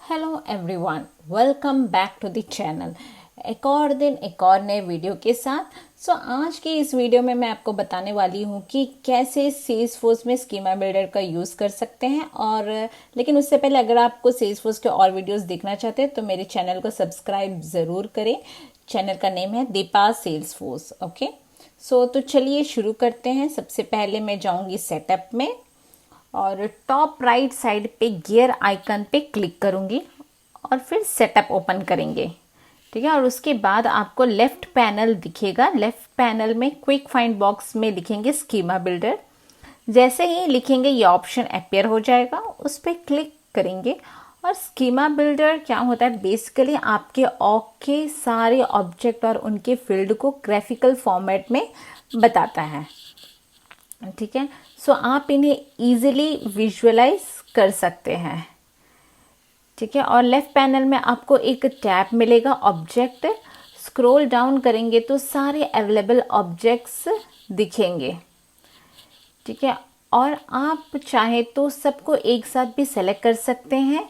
Hello everyone, welcome back to the channel. एक और दिन एक और नए वीडियो के साथ। आज के इस वीडियो में मैं आपको बताने वाली हूँ कि कैसे सेल्सफोर्स में स्कीमा बिल्डर का यूज़ कर सकते हैं। और लेकिन उससे पहले अगर आपको सेल्सफोर्स के और वीडियोस देखना चाहते हैं तो मेरे चैनल को सब्सक्राइब ज़रूर करें। चैनल का नेम है दीपा सेल्सफोर्स। ओके, तो चलिए शुरू करते हैं। सबसे पहले मैं जाऊँगी सेटअप में और टॉप राइट साइड पे गियर आइकन पे क्लिक करूंगी और फिर सेटअप ओपन करेंगे। ठीक है, और उसके बाद आपको लेफ्ट पैनल दिखेगा। लेफ्ट पैनल में क्विक फाइंड बॉक्स में लिखेंगे स्कीमा बिल्डर। जैसे ही लिखेंगे ये ऑप्शन अपेयर हो जाएगा, उस पर क्लिक करेंगे। और स्कीमा बिल्डर क्या होता है, बेसिकली आपके ऑक के सारे ऑब्जेक्ट और उनके फील्ड को ग्राफिकल फॉर्मेट में बताता है। ठीक है, आप इन्हें इजीली विजुअलाइज कर सकते हैं। ठीक है, और लेफ्ट पैनल में आपको एक टैब मिलेगा ऑब्जेक्ट। स्क्रॉल डाउन करेंगे तो सारे अवेलेबल ऑब्जेक्ट्स दिखेंगे। ठीक है, और आप चाहे तो सबको एक साथ भी सेलेक्ट कर सकते हैं।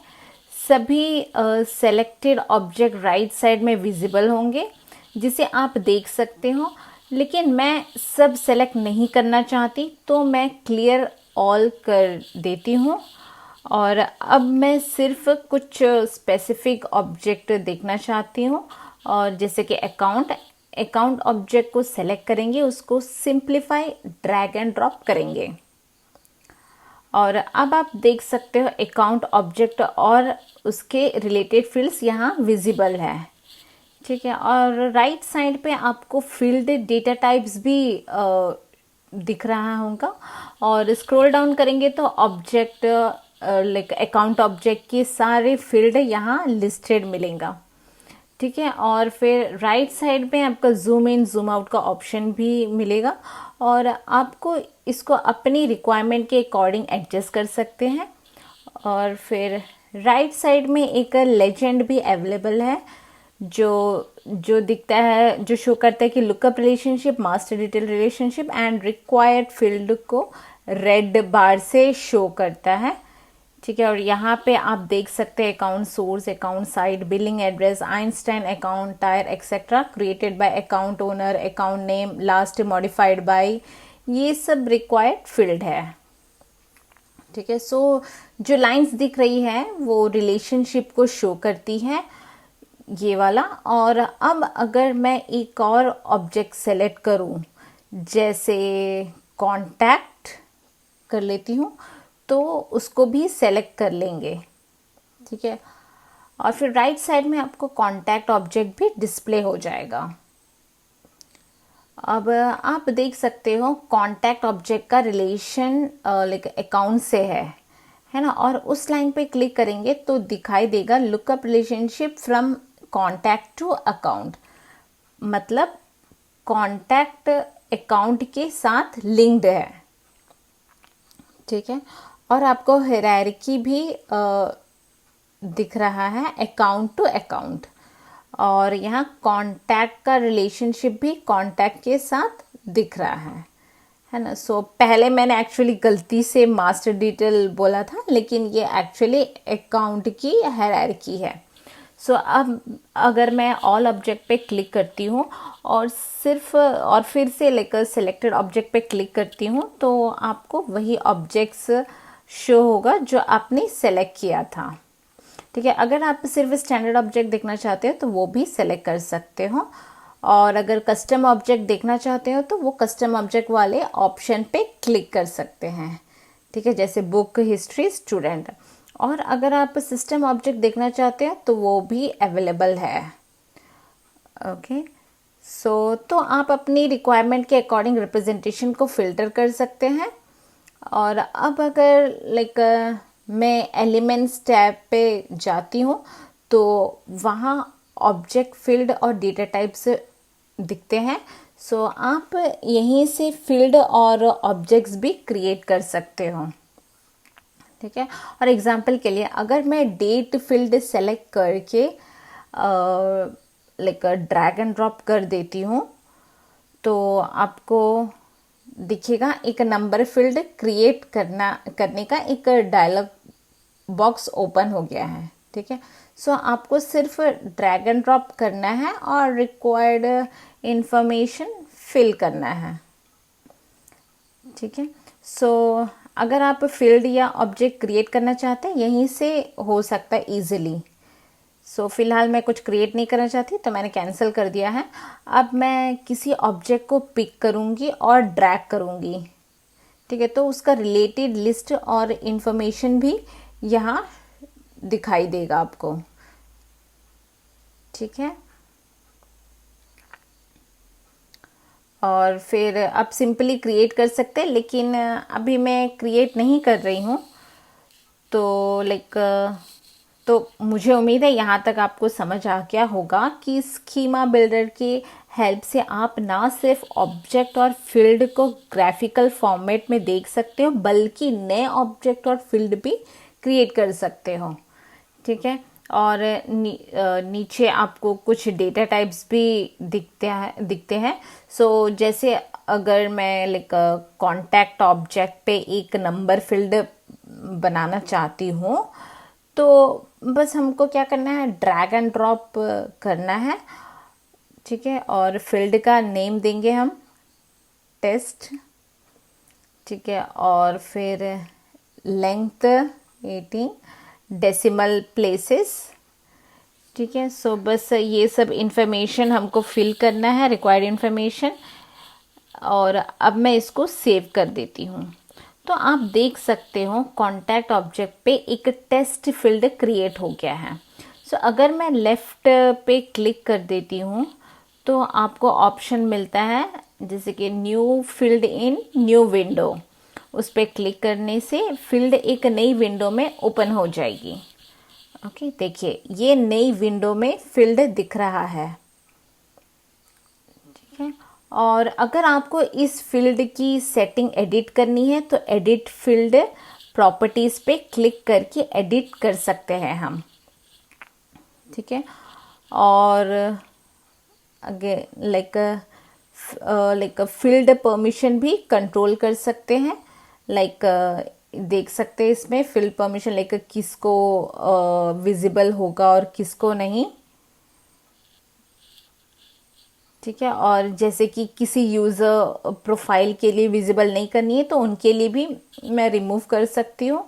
सभी सेलेक्टेड ऑब्जेक्ट राइट साइड में विजिबल होंगे, जिसे आप देख सकते हो। लेकिन मैं सब सेलेक्ट नहीं करना चाहती तो मैं क्लियर ऑल कर देती हूँ। और अब मैं सिर्फ कुछ स्पेसिफिक ऑब्जेक्ट देखना चाहती हूँ। और जैसे कि अकाउंट ऑब्जेक्ट को सेलेक्ट करेंगे, उसको सिंप्लीफाई ड्रैग एंड ड्रॉप करेंगे। और अब आप देख सकते हो अकाउंट ऑब्जेक्ट और उसके रिलेटेड फील्ड्स यहाँ विजिबल है। ठीक है, और राइट साइड पे आपको फील्ड डेटा टाइप्स भी दिख रहा होगा। और स्क्रॉल डाउन करेंगे तो ऑब्जेक्ट लाइक अकाउंट ऑब्जेक्ट के सारे फील्ड यहाँ लिस्टेड मिलेगा। ठीक है, और फिर राइट साइड में आपका जूम इन जूम आउट का ऑप्शन भी मिलेगा। और आपको इसको अपनी रिक्वायरमेंट के अकॉर्डिंग एडजस्ट कर सकते हैं। और फिर राइट साइड में एक लेजेंड भी अवेलेबल है, जो दिखता है, जो शो करता है कि lookup relationship, master detail relationship and required field को रेड बार से शो करता है। ठीक है, और यहाँ पे आप देख सकते हैं account source, account site, billing address, Einstein account tyre etcetera, created by account owner, account name, last modified by, ये सब रिक्वायर्ड फील्ड है। ठीक है, जो लाइंस दिख रही है वो रिलेशनशिप को शो करती है, ये वाला। और अब अगर मैं एक और ऑब्जेक्ट सेलेक्ट करूं, जैसे कॉन्टैक्ट कर लेती हूँ, तो उसको भी सेलेक्ट कर लेंगे। ठीक है, और फिर राइट साइड में आपको कॉन्टैक्ट ऑब्जेक्ट भी डिस्प्ले हो जाएगा। अब आप देख सकते हो कॉन्टैक्ट ऑब्जेक्ट का रिलेशन लाइक अकाउंट से है ना। और उस लाइन पे क्लिक करेंगे तो दिखाई देगा lookup relationship from contact to account, मतलब कॉन्टैक्ट अकाउंट के साथ लिंक्ड है। ठीक है, और आपको हायरार्की भी दिख रहा है अकाउंट टू अकाउंट। और यहाँ कॉन्टैक्ट का रिलेशनशिप भी कॉन्टैक्ट के साथ दिख रहा है ना। पहले मैंने एक्चुअली गलती से मास्टर डिटेल बोला था, लेकिन ये एक्चुअली अकाउंट की हायरार्की है। अब अगर मैं ऑल ऑब्जेक्ट पे क्लिक करती हूँ और फिर से लेकर सिलेक्टेड ऑब्जेक्ट पे क्लिक करती हूँ, तो आपको वही ऑब्जेक्ट्स शो होगा जो आपने सेलेक्ट किया था। ठीक है, अगर आप सिर्फ स्टैंडर्ड ऑब्जेक्ट देखना चाहते हो तो वो भी सेलेक्ट कर सकते हो। और अगर कस्टम ऑब्जेक्ट देखना चाहते हो तो वो कस्टम ऑब्जेक्ट वाले ऑप्शन पे क्लिक कर सकते हैं। ठीक है, जैसे बुक, हिस्ट्री, स्टूडेंट। और अगर आप सिस्टम ऑब्जेक्ट देखना चाहते हैं तो वो भी अवेलेबल है। ओके, तो आप अपनी रिक्वायरमेंट के अकॉर्डिंग रिप्रेजेंटेशन को फिल्टर कर सकते हैं। और अब अगर लाइक मैं एलिमेंट्स टैब पे जाती हूँ तो वहाँ ऑब्जेक्ट फील्ड और डेटा टाइप्स दिखते हैं। आप यहीं से फील्ड और ऑब्जेक्ट्स भी क्रिएट कर सकते हो। ठीक है, और एग्जांपल के लिए अगर मैं डेट फील्ड सेलेक्ट करके लाइक ड्रैग एंड ड्रॉप कर देती हूँ, तो आपको दिखेगा एक नंबर फील्ड क्रिएट करने का एक डायलॉग बॉक्स ओपन हो गया है। ठीक है। सो आपको सिर्फ ड्रैग एंड ड्रॉप करना है और रिक्वायर्ड इंफॉर्मेशन फिल करना है, ठीक है। सो अगर आप फील्ड या ऑब्जेक्ट क्रिएट करना चाहते हैं यहीं से हो सकता है इजीली। सो फिलहाल मैं कुछ क्रिएट नहीं करना चाहती तो मैंने कैंसिल कर दिया है। अब मैं किसी ऑब्जेक्ट को पिक करूँगी और ड्रैग करूँगी, ठीक है। तो उसका रिलेटेड लिस्ट और इन्फॉर्मेशन भी यहाँ दिखाई देगा आपको, ठीक है। और फिर आप सिंपली क्रिएट कर सकते हैं, लेकिन अभी मैं क्रिएट नहीं कर रही हूँ। तो तो मुझे उम्मीद है यहाँ तक आपको समझ आ गया होगा कि स्कीमा बिल्डर की हेल्प से आप ना सिर्फ ऑब्जेक्ट और फील्ड को ग्राफिकल फॉर्मेट में देख सकते हो, बल्कि नए ऑब्जेक्ट और फील्ड भी क्रिएट कर सकते हो, ठीक है। और नीचे आपको कुछ डेटा टाइप्स भी दिखते हैं। सो जैसे अगर मैं कॉन्टैक्ट ऑब्जेक्ट पे एक नंबर फील्ड बनाना चाहती हूँ तो बस हमको क्या करना है, ड्रैग एंड ड्रॉप करना है, ठीक है। और फील्ड का नेम देंगे हम टेस्ट, ठीक है। और फिर लेंथ 18 डेसिमल प्लेसेस, ठीक है। सो बस ये सब इंफॉर्मेशन हमको फिल करना है, रिक्वायर्ड इंफॉर्मेशन। और अब मैं इसको सेव कर देती हूँ। तो आप देख सकते हो कॉन्टैक्ट ऑब्जेक्ट पे एक टेस्ट फील्ड क्रिएट हो गया है। सो अगर मैं लेफ्ट पे क्लिक कर देती हूँ तो आपको ऑप्शन मिलता है जैसे कि न्यू फील्ड इन न्यू विंडो। उस पर क्लिक करने से फील्ड एक नई विंडो में ओपन हो जाएगी। ओके, देखिए ये नई विंडो में फील्ड दिख रहा है, ठीक है। और अगर आपको इस फील्ड की सेटिंग एडिट करनी है तो एडिट फील्ड प्रॉपर्टीज पे क्लिक करके एडिट कर सकते हैं हम, ठीक है। और फील्ड परमिशन भी कंट्रोल कर सकते हैं। देख सकते हैं इसमें फील्ड परमिशन किसको विजिबल होगा और किसको नहीं, ठीक है। और जैसे कि किसी यूज़र प्रोफाइल के लिए विजिबल नहीं करनी है तो उनके लिए भी मैं रिमूव कर सकती हूँ।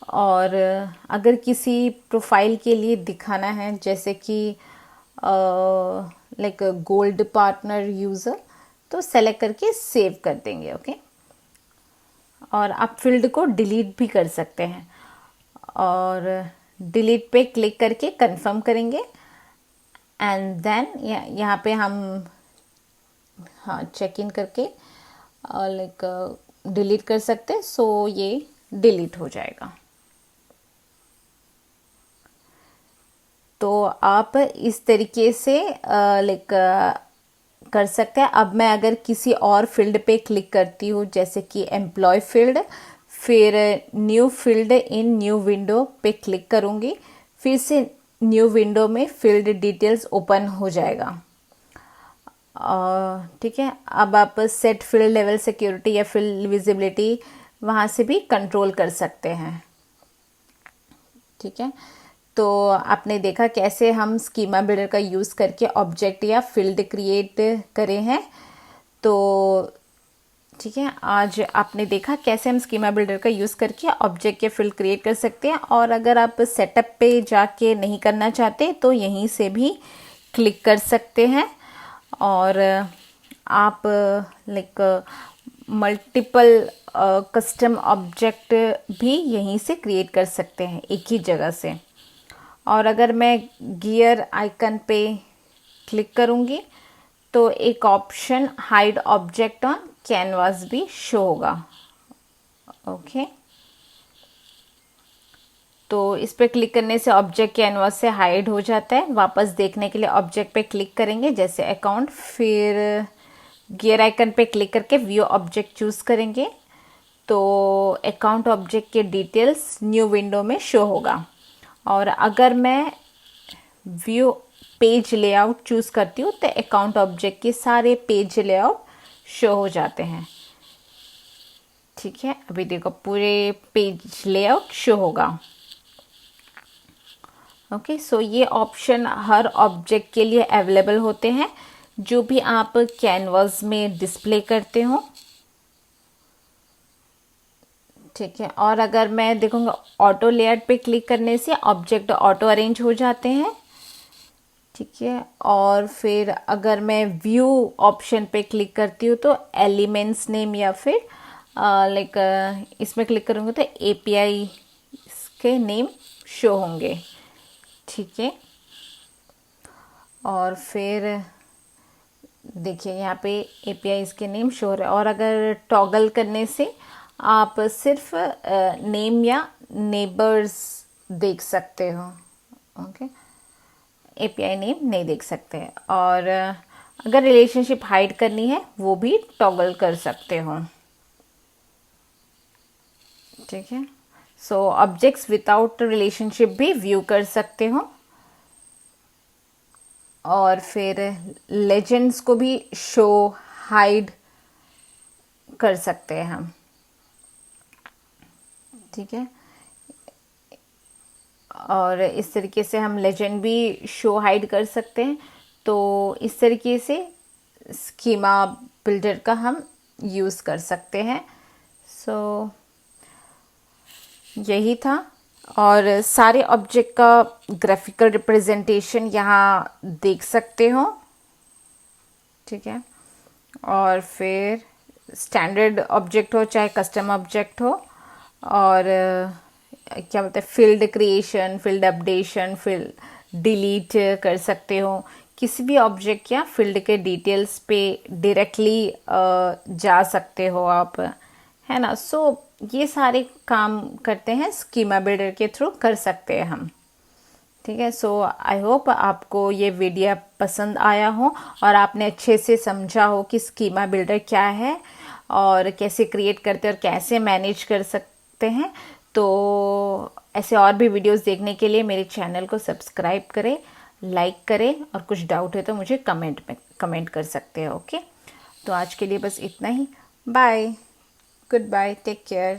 और अगर किसी प्रोफाइल के लिए दिखाना है जैसे कि गोल्ड पार्टनर यूज़र, तो सेलेक्ट करके सेव कर देंगे, ओके। और आप फील्ड को डिलीट भी कर सकते हैं और डिलीट पे क्लिक करके कंफर्म करेंगे। एंड देन यहाँ पे हम चेक इन करके डिलीट कर सकते हैं। सो ये डिलीट हो जाएगा। तो आप इस तरीके से कर सकते हैं। अब मैं अगर किसी और फील्ड पे क्लिक करती हूँ जैसे कि एम्प्लॉय फील्ड, फिर न्यू फील्ड इन न्यू विंडो पे क्लिक करूँगी, फिर से न्यू विंडो में फील्ड डिटेल्स ओपन हो जाएगा, ठीक है। अब आप सेट फील्ड लेवल सिक्योरिटी या फील्ड विजिबिलिटी वहाँ से भी कंट्रोल कर सकते हैं, ठीक है। तो आपने देखा कैसे हम स्कीमा बिल्डर का यूज़ करके ऑब्जेक्ट या फील्ड क्रिएट करे हैं। तो ठीक है, आज आपने देखा कैसे हम स्कीमा बिल्डर का यूज़ करके ऑब्जेक्ट या फील्ड क्रिएट कर सकते हैं। और अगर आप सेटअप पे जाके नहीं करना चाहते तो यहीं से भी क्लिक कर सकते हैं और आप मल्टीपल कस्टम ऑब्जेक्ट भी यहीं से क्रिएट कर सकते हैं एक ही जगह से। और अगर मैं गियर आइकन पे क्लिक करूँगी तो एक option hide object on canvas भी शो होगा, ओके। तो इस पे क्लिक करने से ऑब्जेक्ट कैनवास से हाइड हो जाता है। वापस देखने के लिए ऑब्जेक्ट पे क्लिक करेंगे जैसे अकाउंट, फिर गियर आइकन पे क्लिक करके व्यू ऑब्जेक्ट चूज़ करेंगे तो अकाउंट ऑब्जेक्ट के डिटेल्स न्यू विंडो में शो होगा। और अगर मैं व्यू पेज लेआउट चूज़ करती हूँ तो अकाउंट ऑब्जेक्ट के सारे पेज लेआउट शो हो जाते हैं, ठीक है। अभी देखो पूरे पेज लेआउट शो होगा। ओके, सो ये ऑप्शन हर ऑब्जेक्ट के लिए अवेलेबल होते हैं जो भी आप कैनवास में डिस्प्ले करते हो। ठीक है, और अगर मैं देखूंगा ऑटो लेआउट पे क्लिक करने से ऑब्जेक्ट ऑटो अरेंज हो जाते हैं। ठीक है, और फिर अगर मैं व्यू ऑप्शन पे क्लिक करती हूँ तो एलिमेंट्स नेम या फिर लाइक इसमें क्लिक करूँगी तो एपीआई के नेम शो होंगे। ठीक है, और फिर देखिए यहाँ पे एपीआई के नेम शो हो रहा है। और अगर टॉगल करने से आप सिर्फ नेम या नेबर्स देख सकते हो। ओके, एपीआई नेम नहीं देख सकते। और अगर रिलेशनशिप हाइड करनी है वो भी टॉगल कर सकते हो। ठीक है, सो ऑब्जेक्ट्स विदाउट रिलेशनशिप भी व्यू कर सकते हो। और फिर लेजेंड्स को भी शो हाइड कर सकते हैं हम। ठीक है, और इस तरीके से हम लेजेंड भी शो हाइड कर सकते हैं। तो इस तरीके से स्कीमा बिल्डर का हम यूज़ कर सकते हैं। सो यही था, और सारे ऑब्जेक्ट का ग्राफिकल रिप्रेजेंटेशन यहाँ देख सकते हो। ठीक है, और फिर स्टैंडर्ड ऑब्जेक्ट हो चाहे कस्टम ऑब्जेक्ट हो, और क्या बोलते हैं field creation, field updation, field delete कर सकते हो। किसी भी ऑब्जेक्ट या फील्ड के डिटेल्स पे डायरेक्टली जा सकते हो आप, है ना। सो ये सारे काम करते हैं स्कीमा बिल्डर के थ्रू कर सकते हैं हम। ठीक है, सो आई होप आपको ये वीडियो पसंद आया हो और आपने अच्छे से समझा हो कि स्कीमा बिल्डर क्या है और कैसे क्रिएट करते हैं और कैसे मैनेज कर सकते हैं। तो ऐसे और भी वीडियोस देखने के लिए मेरे चैनल को सब्सक्राइब करें, लाइक करें, और कुछ डाउट है तो मुझे कमेंट कर सकते हैं। ओके, तो आज के लिए बस इतना ही। Bye, good bye, take care.